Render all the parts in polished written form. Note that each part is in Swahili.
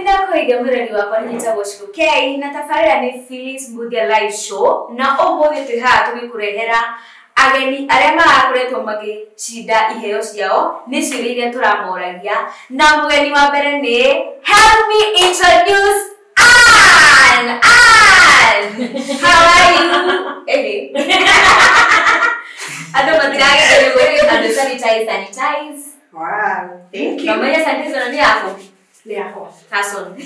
Ndako igamurani wakwa nitagwo Shukei na tafarira ni Phyllis Mbuthia live show na umuthi twiha tugikurehera ageni aria marakoretwo magicinda iheo ciao ni ciuria iria turamoragia na mugeni wa mbere ni help me introduce Ann. How are you? Ado matirage ado sanitize. Wow, thank you. Mama ya sanitize na ni hapo. Yako. Kason.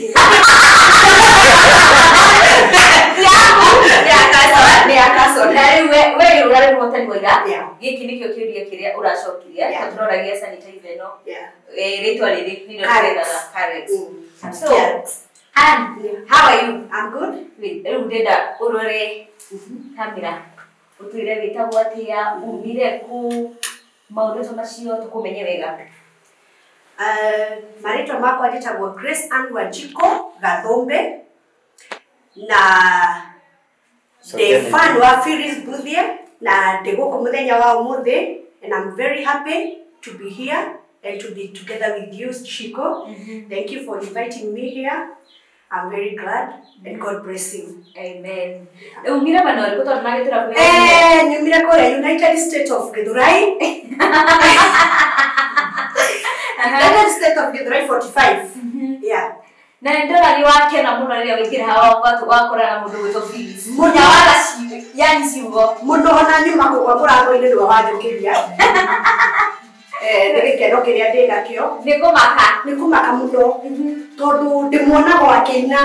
Kason. Wewe urare motani wega. Giki nikio kiuria kiria uracokiria. Turoragia sanitize no. Ritwa riri ni ndoregaga Carex. So, Ann, how are you? I'm good. Riu ndenda urore kamera. Utwire witagwo atia umire ku maundu macio tukumenye wega. Marito mako ajitagwo Grace Ann Wanjiko Gathombe na the fan wa Phyllis Mbuthia na ndiguko muthenya wa umuthi, and I'm very happy to be here and to be together with you, Chico. Thank you for inviting me here. I'm very glad and God bless you. Amen. Umira bana waliko tunage turakuya. Nimira kwa United States of Githurai. United States of Githurai 45. Yeah. Na ndora ni wake na muno ria wikira hawa watu wakora na mundu wito Phyllis. Munya wala ci yani ciugo. Muno ona nyuma kwa murango ine ndo wajukiria. Ndikeno kiria ndinakio. Nikumaka muno. Tondu ndimuonaga akina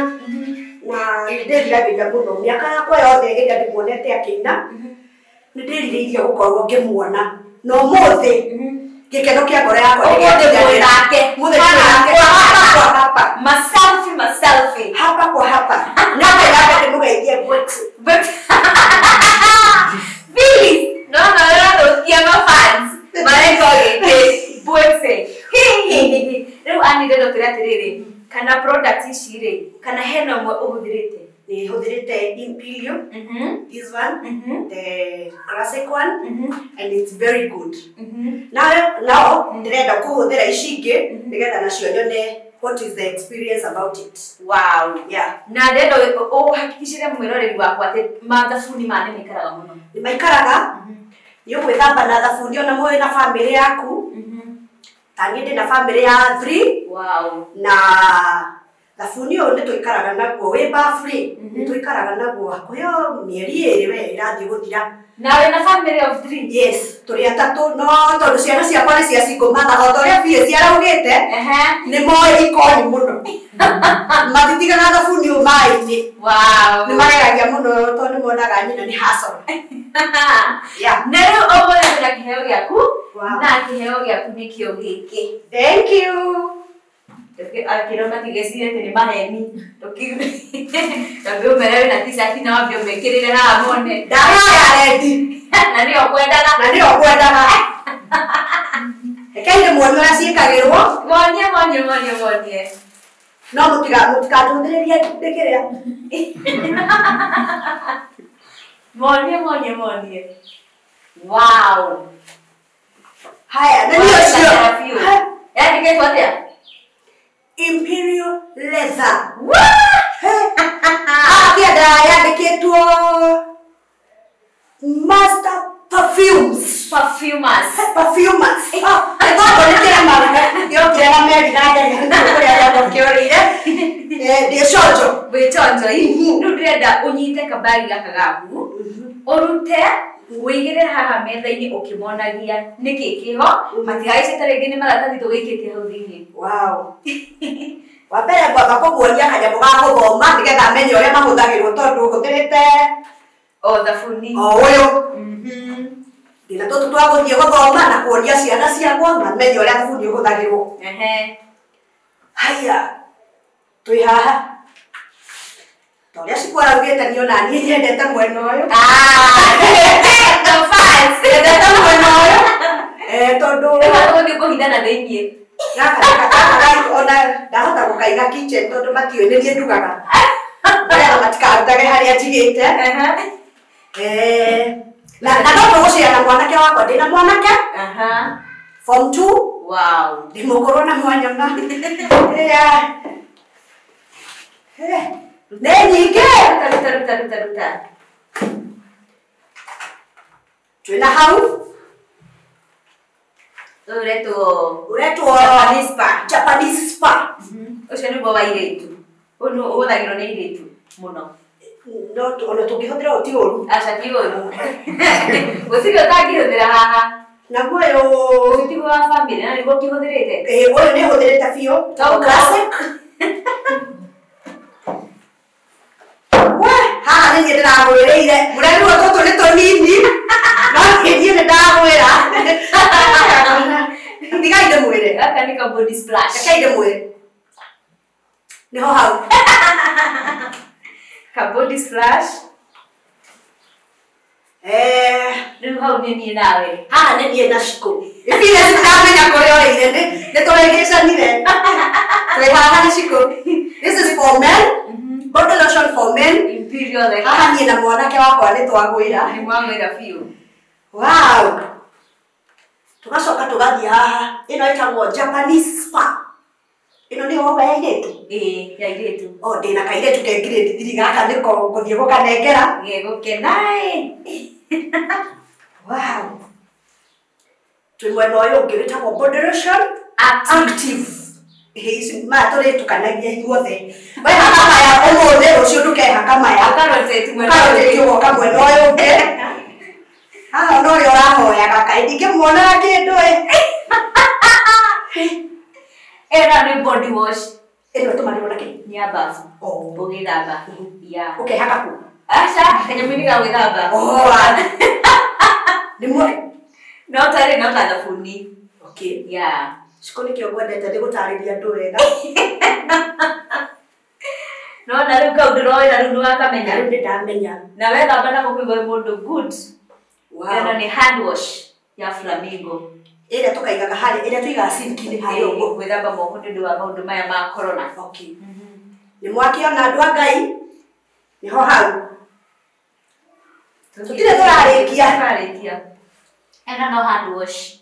na ndiriragiria muno miaka yakwa yothe nginya ndimuonete akina ndiririirie gukorwo ngimuona no muthi gikeno kia ngoro yakwa hapa hapa kwa hapa na ndimugeithie but Phyllis no kia fans Riu ani ndo tiratiriri kana product icire kana hena mwe uhuthirite ni huthirite Imperial this one the classic one and it's very good now ndirenda kuhuthira icingi nigetha nacio nyone what is the experience about it. Wow, yeah. Na ndendo hakikishire mwiroreri wakwa ati mathabuni mane nikaraga muno ni maikaraga yo gwithamba na thabuni ona mwe na family yaku tanginde na family ya 3. Wow. Na thabuni yo nitwikaraga naguo we free nitwikaraga naguo hakuyo mieri iri we irathie guthira. Nawe na family of 3? Yes, turi atatu no tondu ciana ciakwa ni cia single mother o toria fie ciaraugite ni moi ikoni muno matitiga na thabuni o mai-ini. Wow. Ni maregagia muno tondu monaga nyina ni hustle. Yeah. Na riu ogore na kiheo giaku na kiheo giaku ni kio giki. Thank you. Akiroma tigecire tene maheni tukiu merewe na t-shirt na wabio mekirire ha mone ya ready na ndio kwendaga ekaire mwana ciikagirwo monie no mutikatundiririe ndikiria monie wow. Haya ndio sio yani ketwa atia Imperial leather. Kiada yandikitwo master perfumers. Ndikira marga yo kira na meri na ndani kuria ya kiorire ndio shonjo wechonjo ndu ndirenda unyite kabari gaka gaku urute wigire haha metha-ini ukimonagia niki kiho matigaicite ringi ni maratathi tugikitie hau thiini. Wow. Wambere ngwamba kuguonia kanyamu ga guthoma nigetha menye uria mahuthagirwo tondu huthirite thabuni uyu ndina tutu twa guthie guthoma na kuonia ciana ciakwa mamenye uria thabuni uhuthagirwo. Haya twi haha toria cikwaraugite ni ona nie nyendete mwena uyu tondu ndio kuhindana thiini ona ndahota gukaiga kitchen tondu mationirie ndugaga na matikarutage haria njigite na no tuguciara mwanake wakwa ndina mwanake form 2. Wow. Dimokoro na mwanya na Nĩnyingĩ. Ruta. Twĩna hau. Uretwo Japanese spa. Ucio nĩguo wa iretu. Ũhũthagĩrwo nĩ iretu mũno. No ona tũngĩhũthĩra ti ũru. Aca ti ũru. Gũtirĩ ũtangĩhũthĩra haha. Naguo ũyũ ũtigo wa family na nĩguo ũkĩhũthĩrĩte. Ũyũ nĩ hũthĩrĩte biũ. Classic. Haha nĩ niĩ ndĩragwĩrĩire. Mũrenu tũtũ nĩ tũnini. No niĩ nĩ ndagwĩra. Ndigai ndĩmwĩre. Gaka nĩ ka body splash. Rekei ndĩmwĩre. Nĩho hau. Ka body splash. Rĩu hau nĩ niĩ nawe. Haha nĩ niĩ na Cikũ. Ibire ndamenya kũrĩa ũrĩire nĩ tũrĩgĩcanire. Twĩ haha na Cikũ. This is for men. Body lotion for men. Imperial. Haha niĩ na mwanake wakwa nĩ twagwĩra. Nĩ mwagwĩra biũ. Wow. Tugacoka tugathiĩ haha. Ĩno ĩtagwo Japanese spa. Ĩno nĩ yoga ya iretu. Ya iretu. Ndĩna kairetu ke grade 3 gaka nĩko ngũthiĩ gũkanengera. Gĩgũkenaĩ. Wow. Twĩ mwena ũyũ ũngĩ wĩtagwo body lotion active. Ici tũrĩtukanagia ithuothe. Wehaka maya ũmũthĩ rũciũ ndũkehaka maya. Karoteti ũgoka mwena ũyũ ũngĩ. Haha no ũrĩa ũrahoyaga kaĩ ndingĩmuonaga kĩndũ Ĩno nĩ body wash. Ĩno ĩtũmanĩrwo na kĩ? Nĩ bafu. Ũgĩthamba. Ũkehaka kũ? Aca, kanyamũ-inĩ ga gwĩthamba. No tarĩ no ta thabuni. Cikũ nĩkĩo ngwendete ndĩgũtarĩria andũ wega. No na rĩu kau ndĩroĩra rĩu nĩwakamenya. Rĩu ndĩndamenya. Na wethamba na kũigua mũndũ good. Ĩno nĩ hand wash ya Flamingo. Ĩrĩa tũkaigaga harĩa, ĩrĩa tũigaga sink-inĩ harĩa ũguo. Gwĩthamba moko nĩ ũndũ wa maũndũ maya ma corona. Nĩ mwakĩona andũ a Ngai? Nĩho hau. Tũtirĩ tũrarĩkia. Ĩno no hand wash.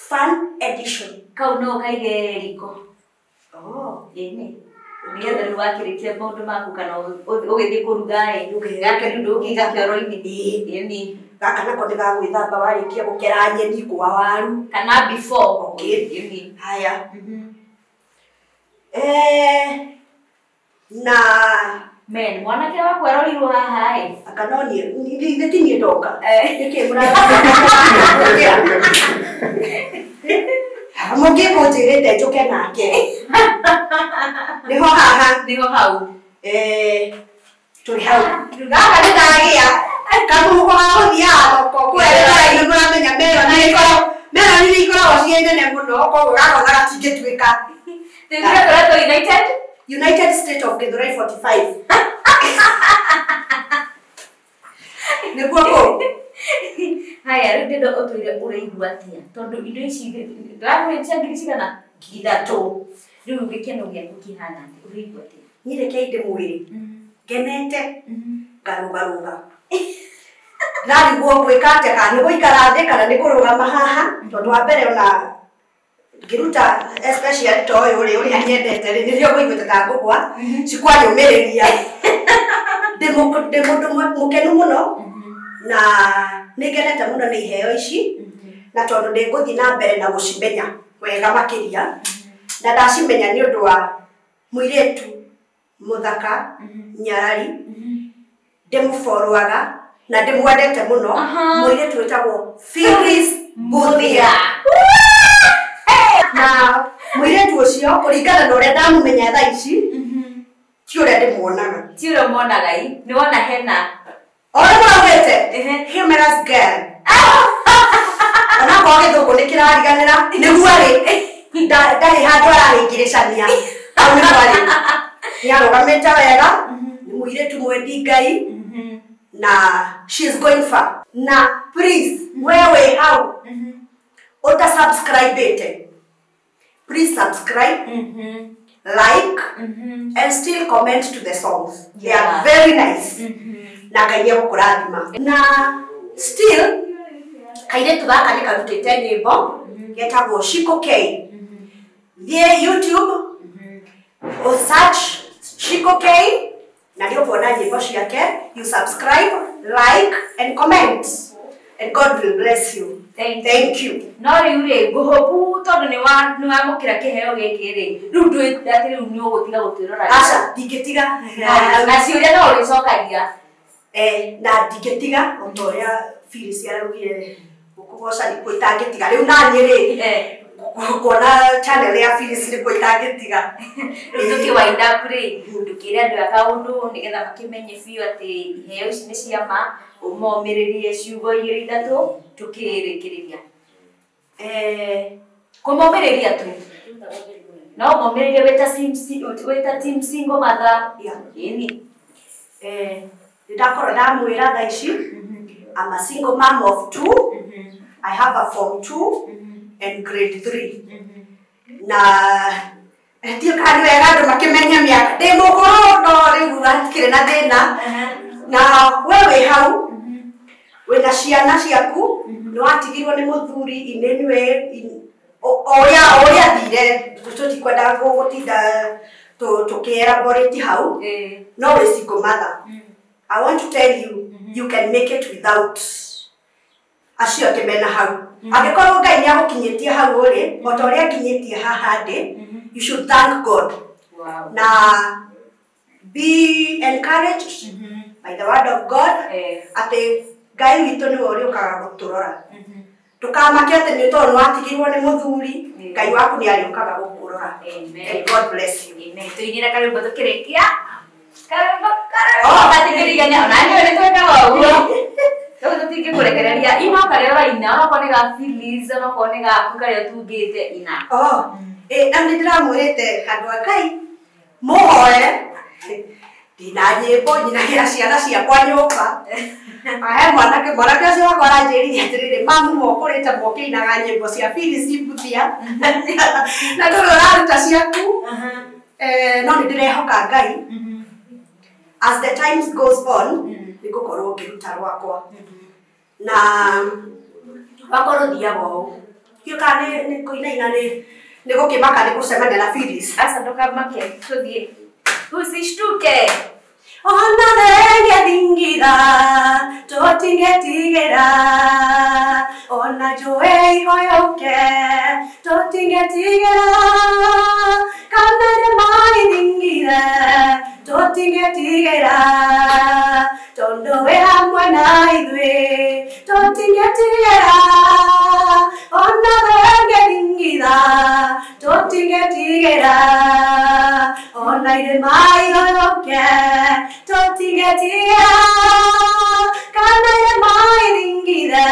Fun edition. Kau no kaige riko. Ĩnĩ. Nĩgetha rĩu wakĩrĩkia maũndũ maku kana ũgĩthiĩ kũruga-ĩ. Gaka rĩu ndũngĩiga kĩoro-inĩ. Ĩnĩ. Gaka nako nĩ ga gwĩthamba warĩkia gũkera nyeni kwa waru. Kana before. Ĩnĩ. Haya. Na men mwanake wakwa arorirwo haha-ĩ. Akanonie nĩ ti niĩ ndoka. Nĩkĩ mũngĩkũnjĩrĩte njũke nake. Nĩho haha. Nĩho hau. Tũrĩ hau. Gaka nĩ ndagĩa. Kamũhuko ga gũthiaga thoko. Kwĩrĩra nĩmũramenya Meloni nĩ ikoragwo ciĩ nene mũno, koguo gaka ona gatingĩtuĩka. United States of Githurai 45. Nĩguo kũ? Haya, rĩu ndĩrenda ũtwĩre ũraigua atĩa tondũ indo ici ndĩramenya cia ngiri cigana? 3. Rĩu gĩkeno gĩaku kĩhana atĩa? Ũraigua atĩa? Niĩ rekei ndĩmwĩre. Ngenete. Ngarũgarũga. Ndarigwo gwĩka atĩa kana nĩ gũikara thĩ kana nĩ kũrũgama haha tondũ wa mbere ona ngĩruta especially ta ũyũ ũrĩa nyendete rĩ nĩrĩo ngũiguĩte ta ngũkwa cikwanyũmĩrĩria. Ndĩ mũndũ mũkenu mũno na nĩngenete mũno nĩ iheo ici na tondũ ndĩngũthiĩ na mbere na gũcimenya wega makĩria na ndacimenya nĩ ũndũ wa mũirĩtu mũthaka nyarari ndĩmũboruaga na ndĩmwendete mũno mũirĩtu wĩtagwo Phyllis Mbuthia. Na mũirĩtu ũcio kũringana na ũrĩa ndamũmenya thaa ici ti ũrĩa ndĩmuonaga. Ti ũrĩa ũmonaga-ĩ, nĩwona hena ũrĩa mwagwĩte humorous girl. Onakorwo gĩthũngũ nĩ kĩrariganĩra nĩguo rĩ ndarĩ handũ ararĩngĩrĩcania. Hau nĩ kwarĩ nĩarũgamĩte wega nĩ mũirĩtu mwendi Ngai na she is going far. Na please wewe hau utasubscribe. Please subscribe, like, and still comment to the songs. They are very nice. Na Ngai nĩegũkũrathima. Na still kairĩtu gaka nĩ karutĩte nyĩmbo getagwo Cikũ K. Thiĩ YouTube, search Cikũ Single K na ndio kuona nyimbo ciake. You subscribe, like and comment, and God will bless you. Thank you. No riure gohobu tondu ni wa mukira kiheo giki ri riu ndwi ati riu ni ugutiga gutirora Aca ndingitiga na ciuria no uricokagia na ndingitiga utoria Phyllis yarugire gukugoca ni kwitangitiga riu nani ri kuona channel ya Phyllis ni kwitangitiga riu tukiwaida kuri ndukire andu akaundu nigetha makimenye biu ati iheo ici ni ciama umomiririe ciugo igiri ithatu tukirikiriria kumomiriria tu no momiririe weta team single mother ini ndakora ndamwira thaa ici I'm a single mom of 2. I have a form 2 and grade 3 na ndio kana wega andu makimenya miaka ndi mugoro no riu gatikire na thina na wewe hau wena ciana ciaku ni watigirwo ni muthuri inenwe oria thire tutikwenda gutinda tukielaborate hau no we single mother. I want to tell you, you can make it without acio kemena hau. Agikorwo Ngai ni agukinyitie hau uri, otoria kinyitie haha ndi, you should thank God. Wow. Na be encouraged by the word of God. Ati Ngai witu ni uri ukaga guturora. Tukamake ati ni tondu watigirwo ni muthuri, Ngai waku ni ari ukaga gukurora. And God bless you. Amen. Tuingira karimbo tukirikia. Karimbo. Katigiriria na nani uri tweka uguo. Tondũ tũtingĩkũrekereria ino karĩa ũraina onakorwo nĩ ga Phyllis onakorwo nĩ gaku karĩa ũtungĩte ina na nĩ ndĩramwĩrĩte andũ a Ngai mũhoe ndina nyĩmbo nyinagĩra ciana ciakwa nyũmba ahe mwanake ũcio wakwa aranjĩrire atĩrĩrĩ mamu mokũrĩte mokĩinaga nyĩmbo cia Phyllis Mbuthia na ndũrĩ ũraruta ciaku no nĩ ndĩrehoka Ngai as the times goes on nigukorwo ngiruta rwakwa na wakorwo thiaga ũũ hiũka nĩ kũinaina nĩ gũkĩmaka nĩ gũcemania na Phyllis. Aca ndũkamake tũthiĩ usishtuke ona thengethingitha tũtingĩtigĩra ona njũĩ ihoyũke tũtingĩtigĩra kana nĩ maithingire tũtingĩtigĩra tondũ wĩ hamwe na ithuĩ tũtingĩtigĩra ona thengethingitha tũtingĩtigĩra ona irĩma ihoyũke tũtingĩtigĩra kana irĩma ithingithe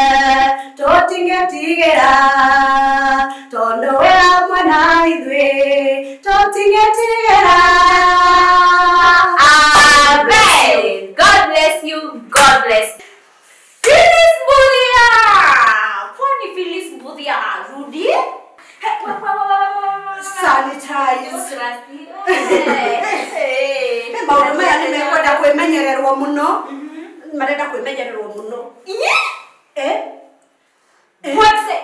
tũtingĩtigĩra tondũ wĩ hamwe na ithuĩ tũtingĩtigĩra. Amen. God bless you. God bless. Phyllis Mbuthia. Kwani Phyllis Mbuthia rudi? Sanitize. Maũndũ maya nĩ mekwenda kwĩmenyererwo mũno. Marenda kwĩmenyererwo mũno. What's it?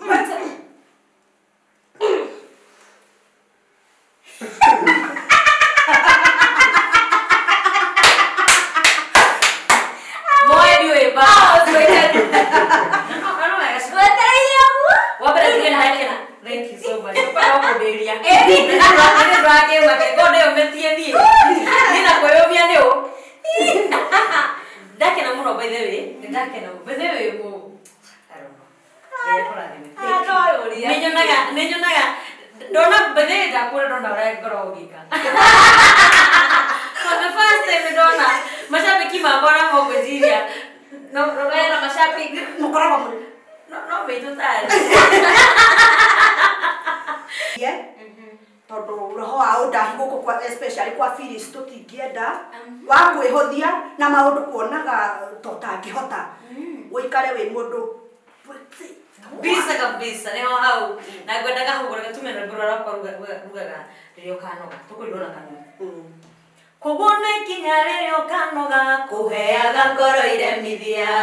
What's it? Thank you so much. Tondu roho wa udahi guku kwa especially kwa Phyllis tutingienda wa kwĩhũthia na maũndũ kuonaga totangĩhota ũikare wĩ mũndũ bisa kabisa leo hau na ngwendaga hau gũrega tumena ngoro rakwa rugaga rĩrĩa ũkanoga tũkũndona kanua kũgũna ikinya rĩrĩa ũkanoga kũheaga ngoro iremithia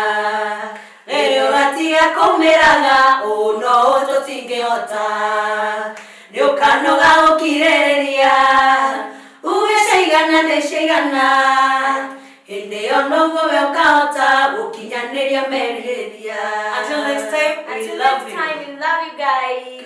rĩrĩa ũgatiga kũmĩraga no tũtingĩhota nĩ ũkanoga ũkirĩrĩria igana neshigana ende onogo wekata ukinyaneria mereria. Until next time, we love you guys.